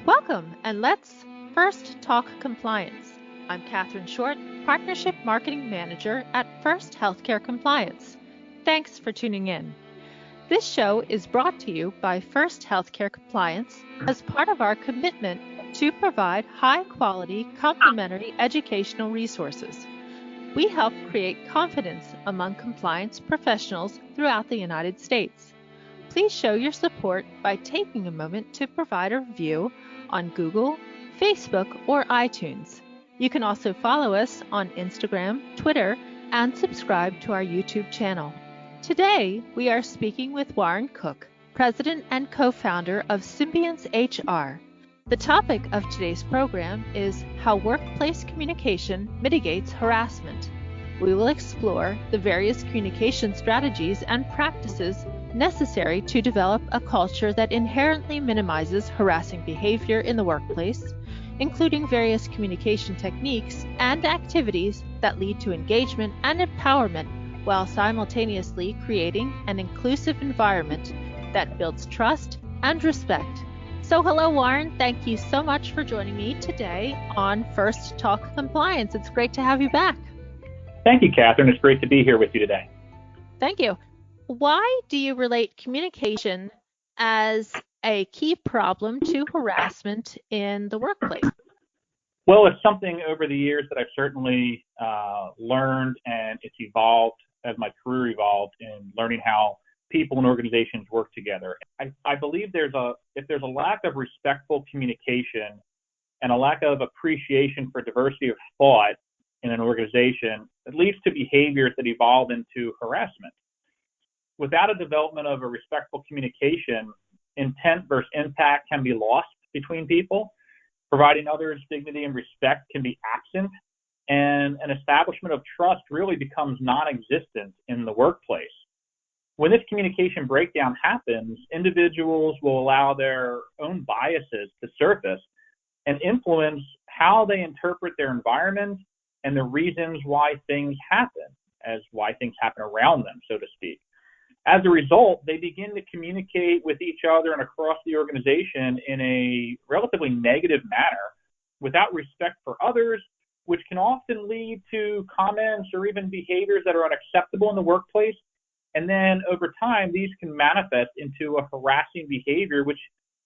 Welcome, and let's first talk compliance. I'm Katherine Short, Partnership Marketing Manager at First Healthcare Compliance. Thanks for tuning in. This show is brought to you by First Healthcare Compliance as part of our commitment to provide high-quality, complementary educational resources. We help create confidence among compliance professionals throughout the United States. Please show your support by taking a moment to provide a review on Google, Facebook, or iTunes. You can also follow us on Instagram, Twitter, and subscribe to our YouTube channel. Today, we are speaking with Warren Cook, President and Co-Founder of SymbianceHR. The topic of today's program is how workplace communication mitigates harassment. We will explore the various communication strategies and practices necessary to develop a culture that inherently minimizes harassing behavior in the workplace, including various communication techniques and activities that lead to engagement and empowerment while simultaneously creating an inclusive environment that builds trust and respect. So hello, Warren. Thank you so much for joining me today on First Talk Compliance. It's great to have you back. Thank you, Katherine. It's great to be here with you today. Thank you. Why do you relate communication as a key problem to harassment in the workplace? Well, it's something over the years that I've certainly learned, and it's evolved as my career evolved in learning how people and organizations work together. I believe if there's a lack of respectful communication and a lack of appreciation for diversity of thought in an organization, it leads to behaviors that evolve into harassment. Without a development of a respectful communication, intent versus impact can be lost between people. Providing others dignity and respect can be absent, and an establishment of trust really becomes non-existent in the workplace. When this communication breakdown happens, individuals will allow their own biases to surface and influence how they interpret their environment and the reasons why things happen, why things happen around them, so to speak. As a result, they begin to communicate with each other and across the organization in a relatively negative manner without respect for others, which can often lead to comments or even behaviors that are unacceptable in the workplace. And then over time, these can manifest into a harassing behavior, which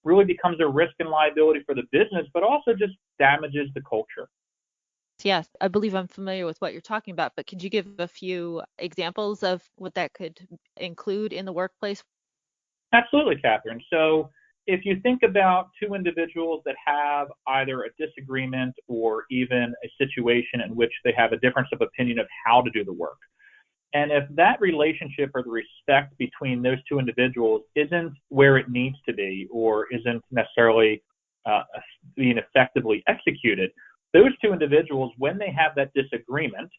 really becomes a risk and liability for the business, but also just damages the culture. Yes, I believe I'm familiar with what you're talking about, but could you give a few examples of what that could include in the workplace? Absolutely, Katherine. So if you think about two individuals that have either a disagreement or even a situation in which they have a difference of opinion of how to do the work, and if that relationship or the respect between those two individuals isn't where it needs to be or isn't necessarily being effectively executed, those two individuals, when they have that disagreement,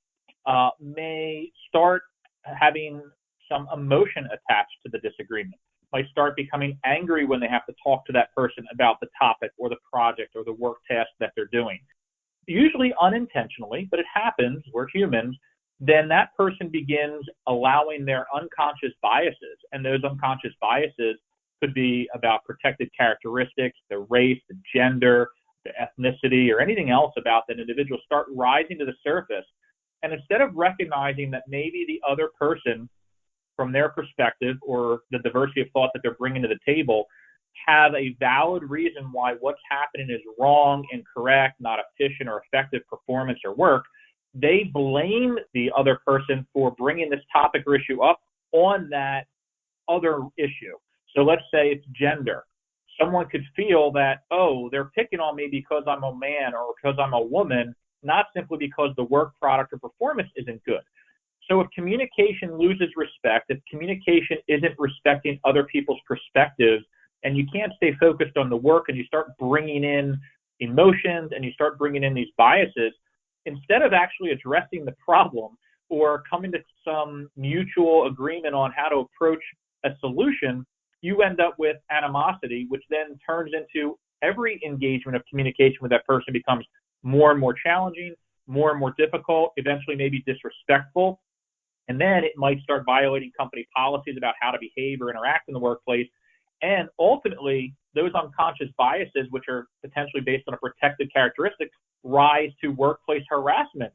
may start having some emotion attached to the disagreement, might start becoming angry when they have to talk to that person about the topic or the project or the work task that they're doing. Usually unintentionally, but it happens, we're humans, then that person begins allowing their unconscious biases, and those unconscious biases could be about protected characteristics, the race, the gender, the ethnicity, or anything else about that individual start rising to the surface. And instead of recognizing that maybe the other person, from their perspective or the diversity of thought that they're bringing to the table, have a valid reason why what's happening is wrong, incorrect, not efficient or effective performance or work, they blame the other person for bringing this topic or issue up on that other issue. So let's say it's gender. Someone could feel that, oh, they're picking on me because I'm a man or because I'm a woman, not simply because the work product or performance isn't good. So if communication loses respect, if communication isn't respecting other people's perspectives, and you can't stay focused on the work and you start bringing in emotions and you start bringing in these biases, instead of actually addressing the problem or coming to some mutual agreement on how to approach a solution, you end up with animosity, which then turns into every engagement of communication with that person becomes more and more challenging, more and more difficult, eventually maybe disrespectful. And then it might start violating company policies about how to behave or interact in the workplace. And ultimately, those unconscious biases, which are potentially based on a protected characteristic, rise to workplace harassment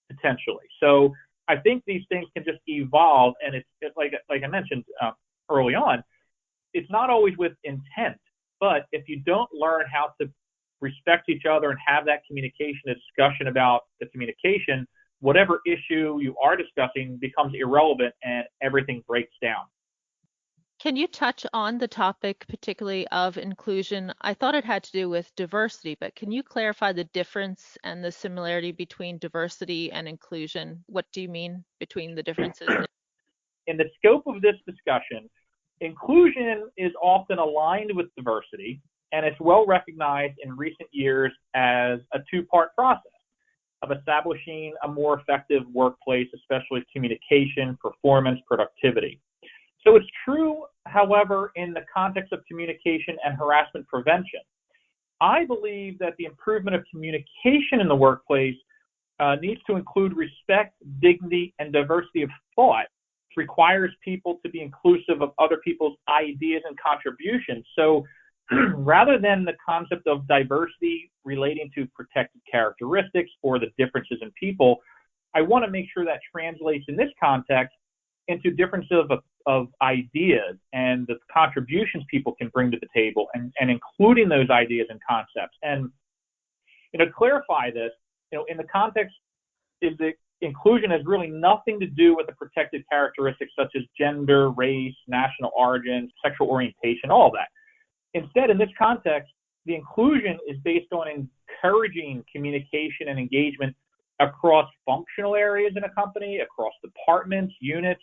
potentially. So I think these things can just evolve, and it's like I mentioned early on, it's not always with intent, but if you don't learn how to respect each other and have that communication, a discussion about the communication, whatever issue you are discussing becomes irrelevant and everything breaks down. Can you touch on the topic, particularly of inclusion? I thought it had to do with diversity, but can you clarify the difference and the similarity between diversity and inclusion? What do you mean between the differences there? In the scope of this discussion, inclusion is often aligned with diversity, and it's well recognized in recent years as a two-part process of establishing a more effective workplace, especially communication, performance, productivity. So it's true, however, in the context of communication and harassment prevention. I believe that the improvement of communication in the workplace needs to include respect, dignity, and diversity of thought. It requires people to be inclusive of other people's ideas and contributions. So rather than the concept of diversity relating to protected characteristics or the differences in people, I want to make sure that translates in this context into differences of ideas and the contributions people can bring to the table, and including those ideas and concepts. And to clarify this, in the context is that inclusion has really nothing to do with the protected characteristics such as gender, race, national origin, sexual orientation, all of that. Instead, in this context, the inclusion is based on encouraging communication and engagement across functional areas in a company, across departments, units,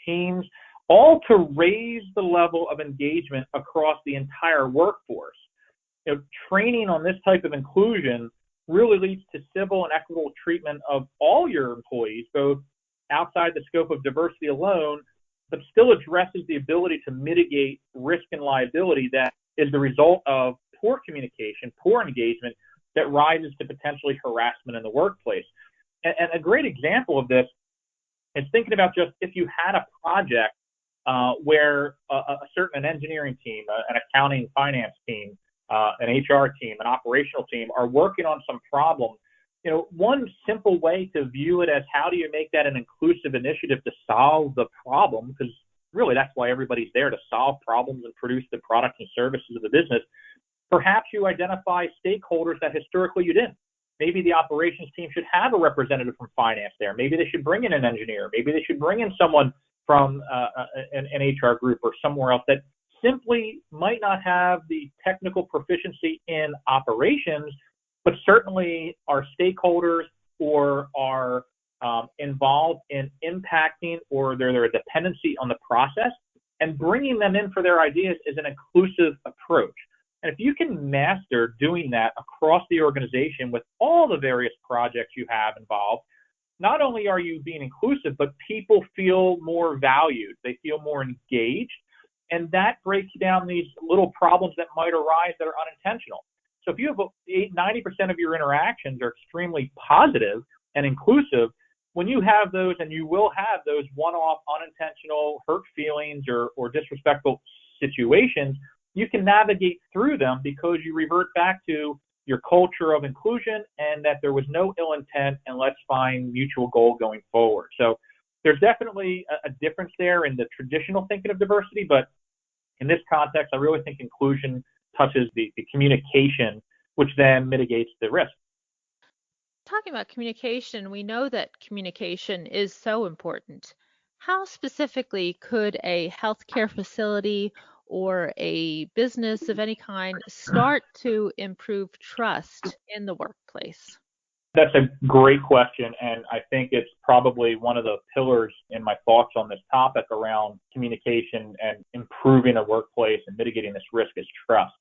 teams, all to raise the level of engagement across the entire workforce. Training on this type of inclusion really leads to civil and equitable treatment of all your employees, both outside the scope of diversity alone, but still addresses the ability to mitigate risk and liability that is the result of poor communication, poor engagement that rises to potentially harassment in the workplace. And a great example of this is thinking about just if you had a project where an engineering team, an accounting finance team, an HR team, an operational team are working on some problem. One simple way to view it as how do you make that an inclusive initiative to solve the problem, because really that's why everybody's there, to solve problems and produce the products and services of the business. Perhaps you identify stakeholders that historically you didn't. Maybe the operations team should have a representative from finance there. Maybe they should bring in an engineer. Maybe they should bring in someone from an HR group or somewhere else that simply might not have the technical proficiency in operations, but certainly are stakeholders or are involved in impacting or their dependency on the process, and bringing them in for their ideas is an inclusive approach. And if you can master doing that across the organization with all the various projects you have involved, not only are you being inclusive, but people feel more valued, they feel more engaged, and that breaks down these little problems that might arise that are unintentional. So if you have 90% of your interactions are extremely positive and inclusive, when you have those, and you will have those one-off unintentional hurt feelings or disrespectful situations, you can navigate through them because you revert back to your culture of inclusion and that there was no ill intent, and let's find mutual goal going forward. So there's definitely a difference there in the traditional thinking of diversity, but in this context, I really think inclusion touches the communication, which then mitigates the risk. Talking about communication, we know that communication is so important. How specifically could a healthcare facility or a business of any kind start to improve trust in the workplace? That's a great question, and I think it's probably one of the pillars in my thoughts on this topic around communication and improving a workplace and mitigating this risk is trust.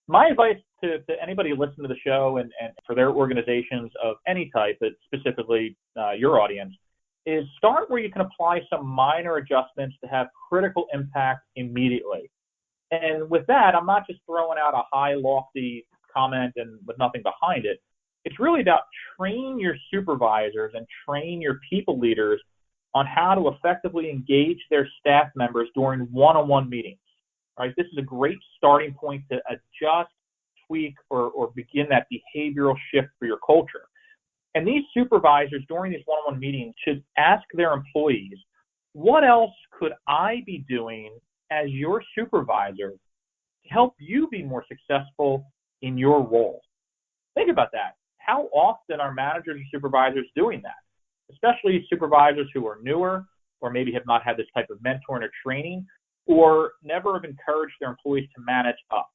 My advice to anybody listening to the show and for their organizations of any type, but specifically your audience, is start where you can apply some minor adjustments to have critical impact immediately. And with that, I'm not just throwing out a high, lofty comment and with nothing behind it. It's really about train your supervisors and train your people leaders on how to effectively engage their staff members during one-on-one meetings. right? This is a great starting point to adjust, tweak, or begin that behavioral shift for your culture. And these supervisors during these one-on-one meetings should ask their employees, what else could I be doing as your supervisor to help you be more successful in your role? Think about that. How often are managers and supervisors doing that? Especially supervisors who are newer or maybe have not had this type of mentoring or training or never have encouraged their employees to manage up.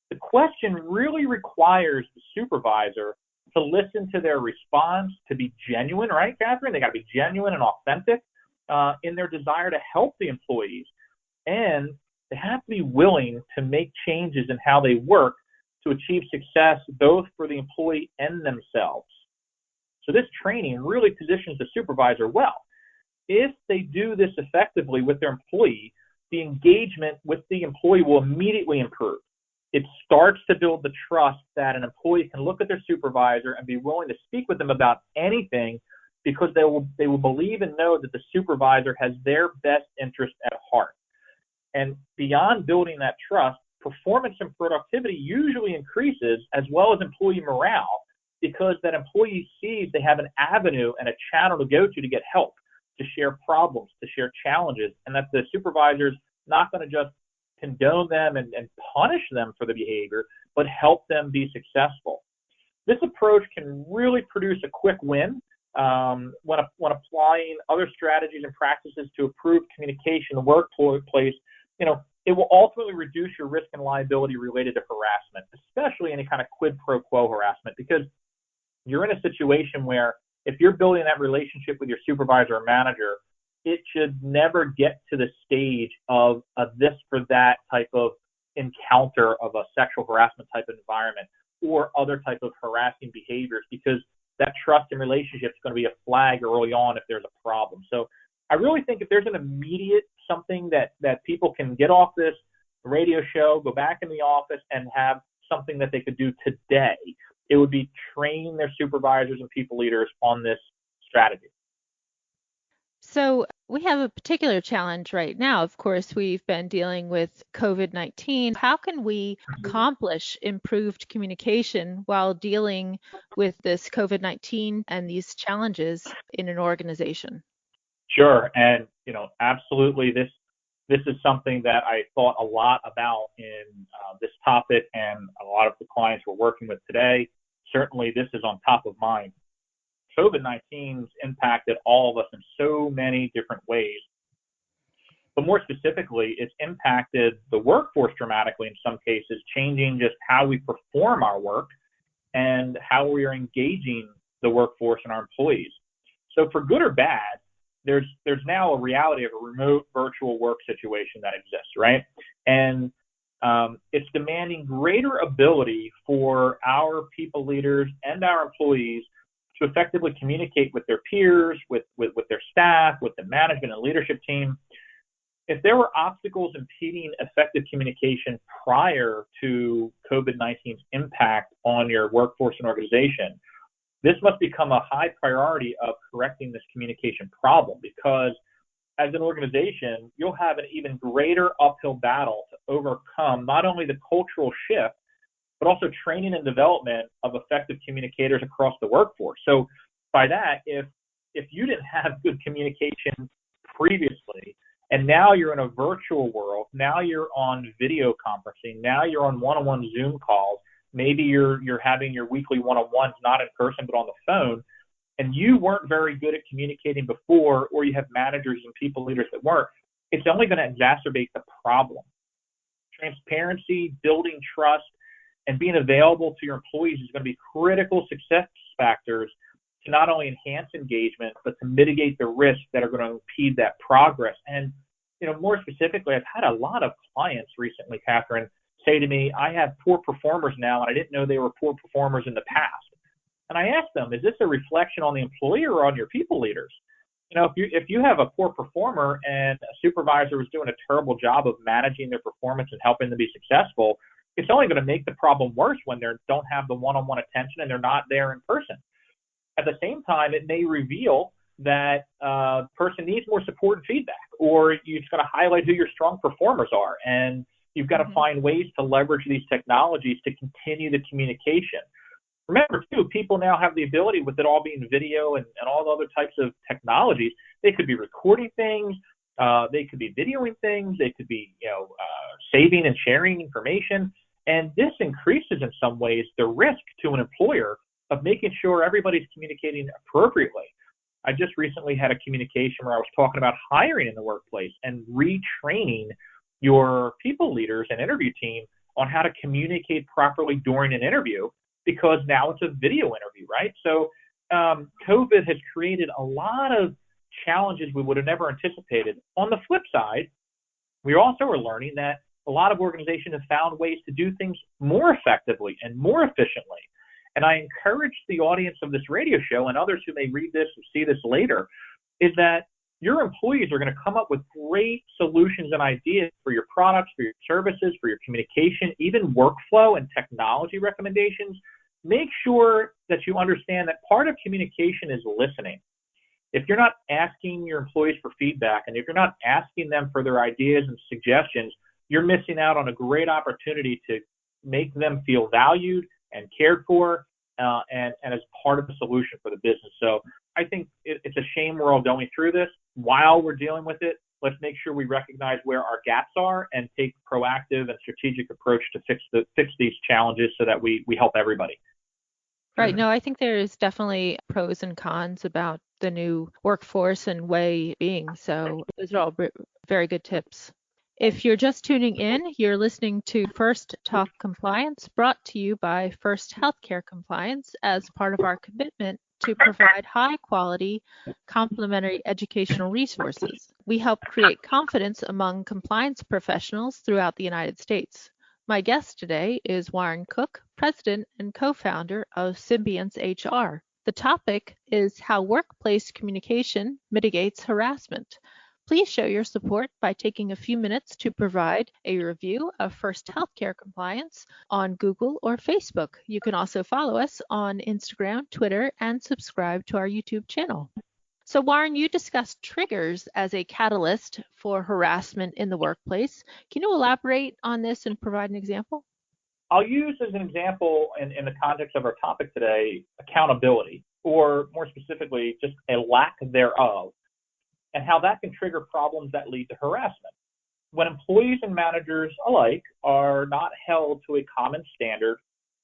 The question really requires the supervisor to listen to their response, to be genuine, right, Catherine? They got to be genuine and authentic in their desire to help the employees. And they have to be willing to make changes in how they work to achieve success both for the employee and themselves. So this training really positions the supervisor well. If they do this effectively with their employee, the engagement with the employee will immediately improve. It starts to build the trust that an employee can look at their supervisor and be willing to speak with them about anything because they will believe and know that the supervisor has their best interest at heart. And beyond building that trust, performance and productivity usually increases as well as employee morale because that employee sees they have an avenue and a channel to go to get help, to share problems, to share challenges, and that the supervisor's not going to just condone them and punish them for the behavior, but help them be successful. This approach can really produce a quick win when applying other strategies and practices to improve communication in the workplace. It will ultimately reduce your risk and liability related to harassment, especially any kind of quid pro quo harassment, because you're in a situation where if you're building that relationship with your supervisor or manager, it should never get to the stage of a this for that type of encounter of a sexual harassment type of environment or other type of harassing behaviors, because that trust and relationship is going to be a flag early on if there's a problem. So I really think if there's an immediate something that people can get off this radio show, go back in the office and have something that they could do today, it would be train their supervisors and people leaders on this strategy. So we have a particular challenge right now. Of course, we've been dealing with COVID-19. How can we accomplish improved communication while dealing with this COVID-19 and these challenges in an organization? Sure. And, absolutely, this is something that I thought a lot about in this topic and a lot of the clients we're working with today. Certainly, this is on top of mind. COVID-19's impacted all of us in so many different ways. But more specifically, it's impacted the workforce dramatically in some cases, changing just how we perform our work and how we are engaging the workforce and our employees. So for good or bad, there's now a reality of a remote virtual work situation that exists, right? And it's demanding greater ability for our people leaders and our employees to effectively communicate with their peers, with their staff, with the management and leadership team. If there were obstacles impeding effective communication prior to COVID-19's impact on your workforce and organization, this must become a high priority of correcting this communication problem, because as an organization, you'll have an even greater uphill battle to overcome not only the cultural shift, but also training and development of effective communicators across the workforce. So by that, if you didn't have good communication previously, and now you're in a virtual world, now you're on video conferencing, now you're on one-on-one Zoom calls, maybe you're having your weekly one-on-ones not in person but on the phone, and you weren't very good at communicating before, or you have managers and people leaders that weren't, it's only going to exacerbate the problem. Transparency, building trust, and being available to your employees is going to be critical success factors to not only enhance engagement, but to mitigate the risks that are going to impede that progress. And, more specifically, I've had a lot of clients recently, Catherine, say to me, I have poor performers now, and I didn't know they were poor performers in the past. And I asked them, is this a reflection on the employee or on your people leaders? If you have a poor performer and a supervisor is doing a terrible job of managing their performance and helping them be successful, it's only going to make the problem worse when they don't have the one-on-one attention and they're not there in person. At the same time, it may reveal that person needs more support and feedback, or you've got to highlight who your strong performers are and You've got to find ways to leverage these technologies to continue the communication. Remember, too, people now have the ability, with it all being video and all the other types of technologies, they could be recording things, they could be videoing things, they could be, saving and sharing information. And this increases, in some ways, the risk to an employer of making sure everybody's communicating appropriately. I just recently had a communication where I was talking about hiring in the workplace and retraining your people leaders and interview team on how to communicate properly during an interview, because now it's a video interview, right? So COVID has created a lot of challenges we would have never anticipated. On the flip side, we also are learning that a lot of organizations have found ways to do things more effectively and more efficiently. And I encourage the audience of this radio show and others who may read this or see this later, is that your employees are going to come up with great solutions and ideas for your products, for your services, for your communication, even workflow and technology recommendations. Make sure that you understand that part of communication is listening. If you're not asking your employees for feedback, and if you're not asking them for their ideas and suggestions, you're missing out on a great opportunity to make them feel valued and cared for, and as part of the solution for the business. So I think it's a shame we're all going through this. While we're dealing with it, let's make sure we recognize where our gaps are and take proactive and strategic approach to fix these challenges so that we help everybody. Right. No, I think there's definitely pros and cons about the new workforce and way being. So those are all very good tips. If you're just tuning in, you're listening to First Talk Compliance, brought to you by First Healthcare Compliance as part of our commitment to provide high-quality, complementary educational resources. We help create confidence among compliance professionals throughout the United States. My guest today is Warren Cook, President and Co-Founder of SymbianceHR. The topic is how workplace communication mitigates harassment. Please show your support by taking a few minutes to provide a review of First Healthcare Compliance on Google or Facebook. You can also follow us on Instagram, Twitter, and subscribe to our YouTube channel. So Warren, you discussed triggers as a catalyst for harassment in the workplace. Can you elaborate on this and provide an example? I'll use as an example in the context of our topic today, accountability, or more specifically, just a lack thereof, and how that can trigger problems that lead to harassment. When employees and managers alike are not held to a common standard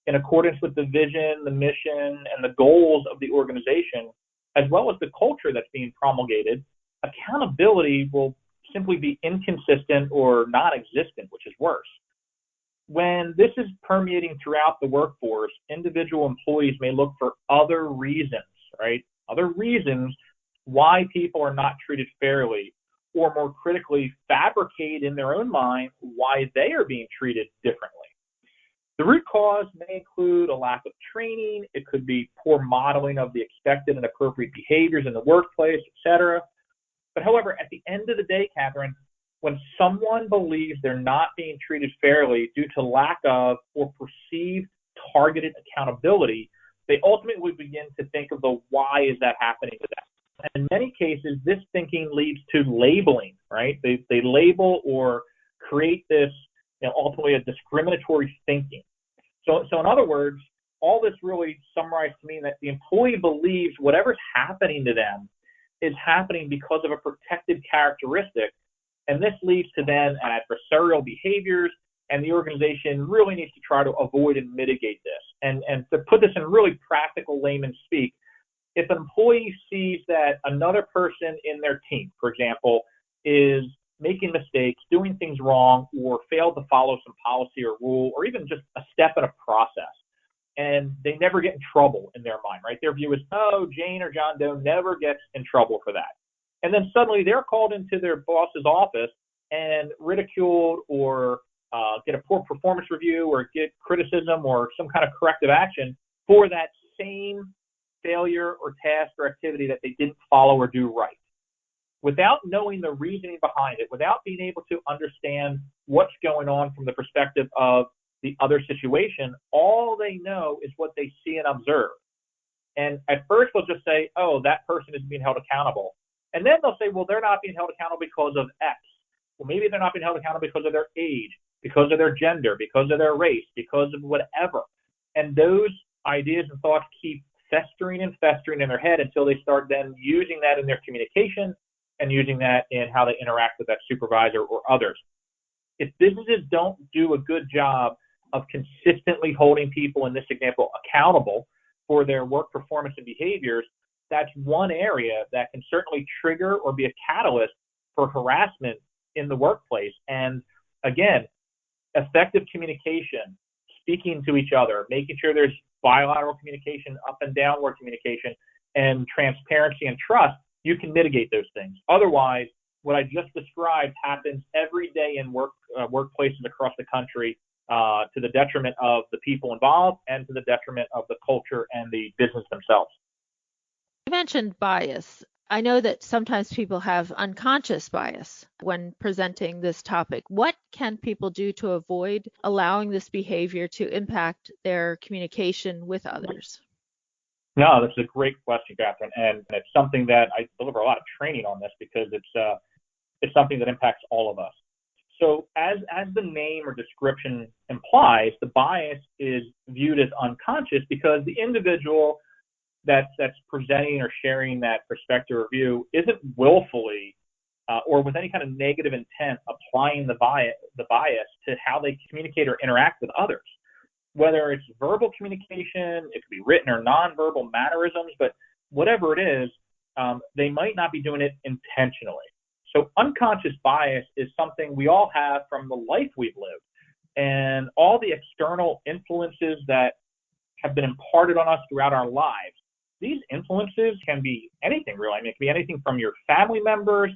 in accordance with the vision, the mission, and the goals of the organization, as well as the culture that's being promulgated, accountability will simply be inconsistent or non-existent, which is worse. When this is permeating throughout the workforce, individual employees may look for other reasons, right? Other reasons why people are not treated fairly, or more critically, fabricate in their own mind why they are being treated differently. The root cause may include a lack of training. It could be poor modeling of the expected and appropriate behaviors in the workplace, etc. But however, at the end of the day, Catherine, when someone believes they're not being treated fairly due to lack of or perceived targeted accountability, they ultimately begin to think of the why is that happening to them. And in many cases, this thinking leads to labeling, right? They label or create this, ultimately a discriminatory thinking. So in other words, all this really summarized to mean that the employee believes whatever's happening to them is happening because of a protected characteristic, and this leads to then adversarial behaviors, and the organization really needs to try to avoid and mitigate this. And to put this in really practical layman's speak, if an employee sees that another person in their team, for example, is making mistakes, doing things wrong, or failed to follow some policy or rule, or even just a step in a process, and they never get in trouble in their mind, right? Their view is, oh, Jane or John Doe never gets in trouble for that. And then suddenly they're called into their boss's office and ridiculed, or get a poor performance review, or get criticism or some kind of corrective action for that same failure or task or activity that they didn't follow or do right. Without knowing the reasoning behind it, without being able to understand what's going on from the perspective of the other situation, all they know is what they see and observe. And at first they'll just say, oh, that person is being held accountable. And then they'll say, well, they're not being held accountable because of X. Well, maybe they're not being held accountable because of their age, because of their gender, because of their race, because of whatever. And those ideas and thoughts keep festering and festering in their head until they start then using that in their communication and using that in how they interact with that supervisor or others. If businesses don't do a good job of consistently holding people, in this example, accountable for their work performance and behaviors, that's one area that can certainly trigger or be a catalyst for harassment in the workplace. And again, effective communication, speaking to each other, making sure there's bilateral communication, up and downward communication, and transparency and trust, you can mitigate those things. Otherwise, what I just described happens every day in workplaces across the country, to the detriment of the people involved and to the detriment of the culture and the business themselves. You mentioned bias. I know that sometimes people have unconscious bias when presenting this topic. What can people do to avoid allowing this behavior to impact their communication with others? No, that's a great question, Catherine, and it's something that I deliver a lot of training on this because it's something that impacts all of us. So as the name or description implies, the bias is viewed as unconscious because the individual that's presenting or sharing that perspective or view isn't willfully or with any kind of negative intent applying the bias to how they communicate or interact with others. Whether it's verbal communication, it could be written or nonverbal mannerisms, but whatever it is, they might not be doing it intentionally. So unconscious bias is something we all have from the life we've lived and all the external influences that have been imparted on us throughout our lives. These influences can be anything, really. I mean, it can be anything from your family members,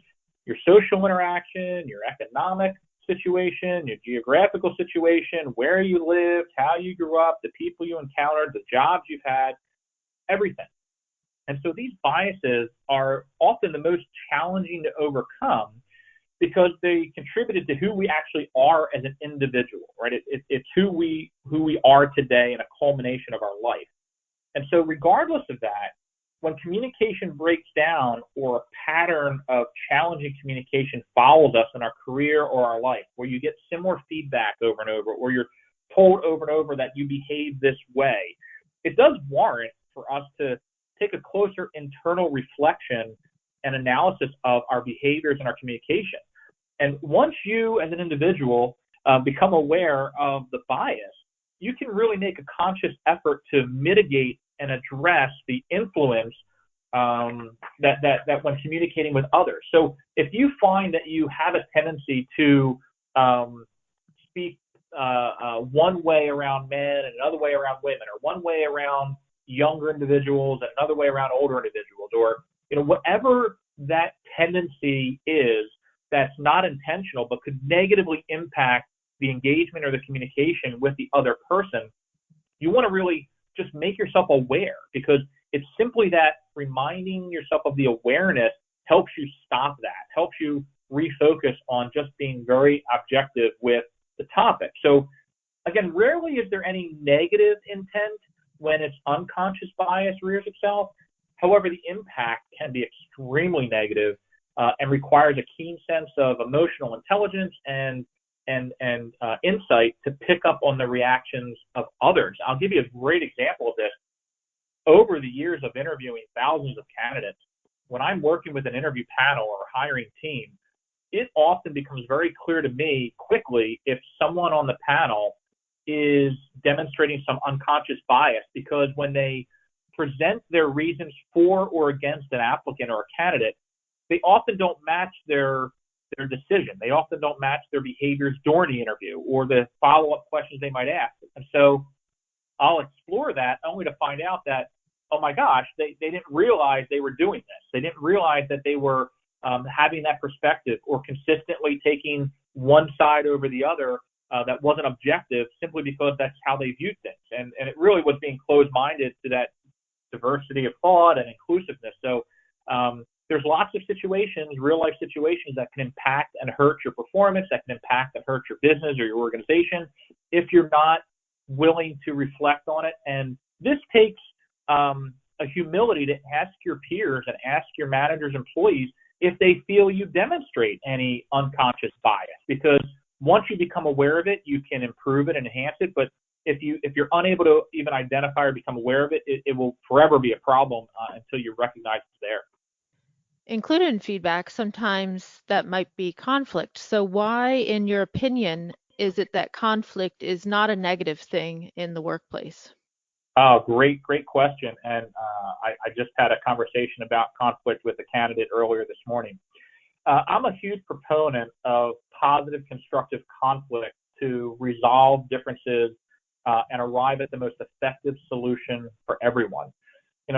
your social interaction, your economic situation, your geographical situation, where you lived, how you grew up, the people you encountered, the jobs you've had, everything. And so these biases are often the most challenging to overcome because they contributed to who we actually are as an individual, right? It's who we are today and a culmination of our life. And so regardless of that, when communication breaks down or a pattern of challenging communication follows us in our career or our life, where you get similar feedback over and over, or you're told over and over that you behave this way, it does warrant for us to take a closer internal reflection and analysis of our behaviors and our communication. And once you as an individual become aware of the bias, you can really make a conscious effort to mitigate and address the influence that when communicating with others. So if you find that you have a tendency to speak one way around men and another way around women, or one way around younger individuals and another way around older individuals, or whatever that tendency is that's not intentional but could negatively impact the engagement or the communication with the other person, you want to really just make yourself aware, because it's simply that reminding yourself of the awareness helps you stop that, helps you refocus on just being very objective with the topic. So again, rarely is there any negative intent when it's unconscious bias rears itself. However, the impact can be extremely negative and requires a keen sense of emotional intelligence and insight to pick up on the reactions of others. I'll give you a great example of this. Over the years of interviewing thousands of candidates, when I'm working with an interview panel or a hiring team, it often becomes very clear to me quickly if someone on the panel is demonstrating some unconscious bias, because when they present their reasons for or against an applicant or a candidate, they often don't match their decision. They often don't match their behaviors during the interview or the follow-up questions they might ask. And so I'll explore that only to find out that, oh my gosh, they didn't realize they were doing this. They didn't realize that they were having that perspective or consistently taking one side over the other that wasn't objective, simply because that's how they viewed things. And it really was being closed-minded to that diversity of thought and inclusiveness. So there's lots of situations, real-life situations, that can impact and hurt your performance, that can impact and hurt your business or your organization if you're not willing to reflect on it. And this takes a humility to ask your peers and ask your managers, employees, if they feel you demonstrate any unconscious bias, because once you become aware of it, you can improve it and enhance it. But if you're unable to even identify or become aware of it, it will forever be a problem until you recognize it's there. Included in feedback, sometimes that might be conflict. So why, in your opinion, is it that conflict is not a negative thing in the workplace? Oh, great question. And I just had a conversation about conflict with a candidate earlier this morning. I'm a huge proponent of positive, constructive conflict to resolve differences and arrive at the most effective solution for everyone.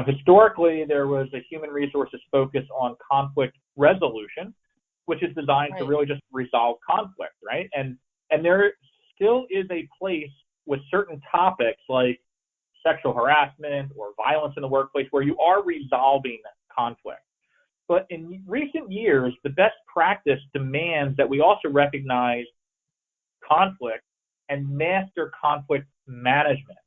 Historically, there was a human resources focus on conflict resolution, which is designed to really just resolve conflict, right? And there still is a place with certain topics like sexual harassment or violence in the workplace where you are resolving conflict. But in recent years, the best practice demands that we also recognize conflict and master conflict management.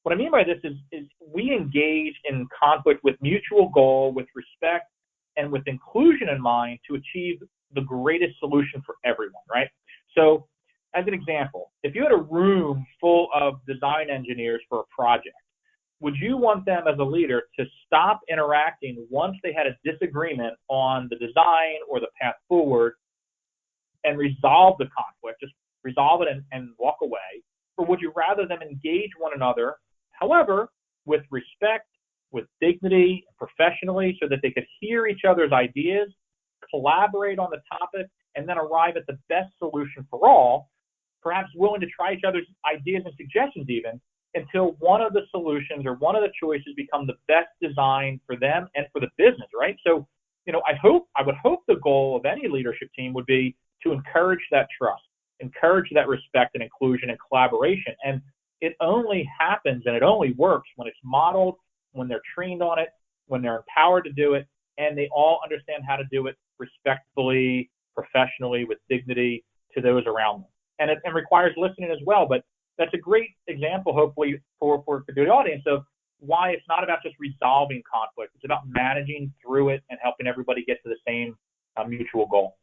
What I mean by this is we engage in conflict with mutual goal, with respect, and with inclusion in mind to achieve the greatest solution for everyone, right? So as an example, if you had a room full of design engineers for a project, would you want them as a leader to stop interacting once they had a disagreement on the design or the path forward and resolve the conflict, just resolve it and walk away? Or would you rather them engage one another, however, with respect, with dignity, professionally, so that they could hear each other's ideas, collaborate on the topic, and then arrive at the best solution for all, perhaps willing to try each other's ideas and suggestions even, until one of the solutions or one of the choices become the best design for them and for the business, right? So, I would hope the goal of any leadership team would be to encourage that trust, encourage that respect and inclusion and collaboration. And it only happens and it only works when it's modeled, when they're trained on it, when they're empowered to do it, and they all understand how to do it respectfully, professionally, with dignity to those around them. And it requires listening as well, but that's a great example, hopefully, for the audience of why it's not about just resolving conflict. It's about managing through it and helping everybody get to the same mutual goal.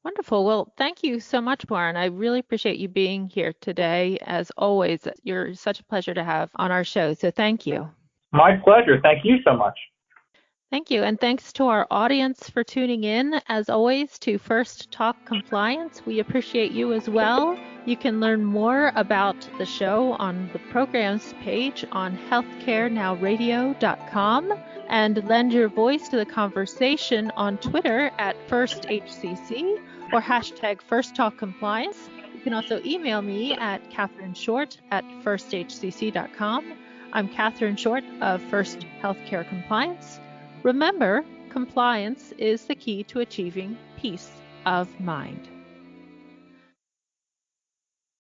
Wonderful. Well, thank you so much, Warren. I really appreciate you being here today. As always, you're such a pleasure to have on our show. So thank you. My pleasure. Thank you so much. Thank you. And thanks to our audience for tuning in, as always, to First Talk Compliance. We appreciate you as well. You can learn more about the show on the programs page on healthcarenowradio.com and lend your voice to the conversation on Twitter at FirstHCC or hashtag First Talk Compliance. You can also email me at catherineshort@firsthcc.com. I'm Catherine Short of First Healthcare Compliance. Remember, compliance is the key to achieving peace of mind.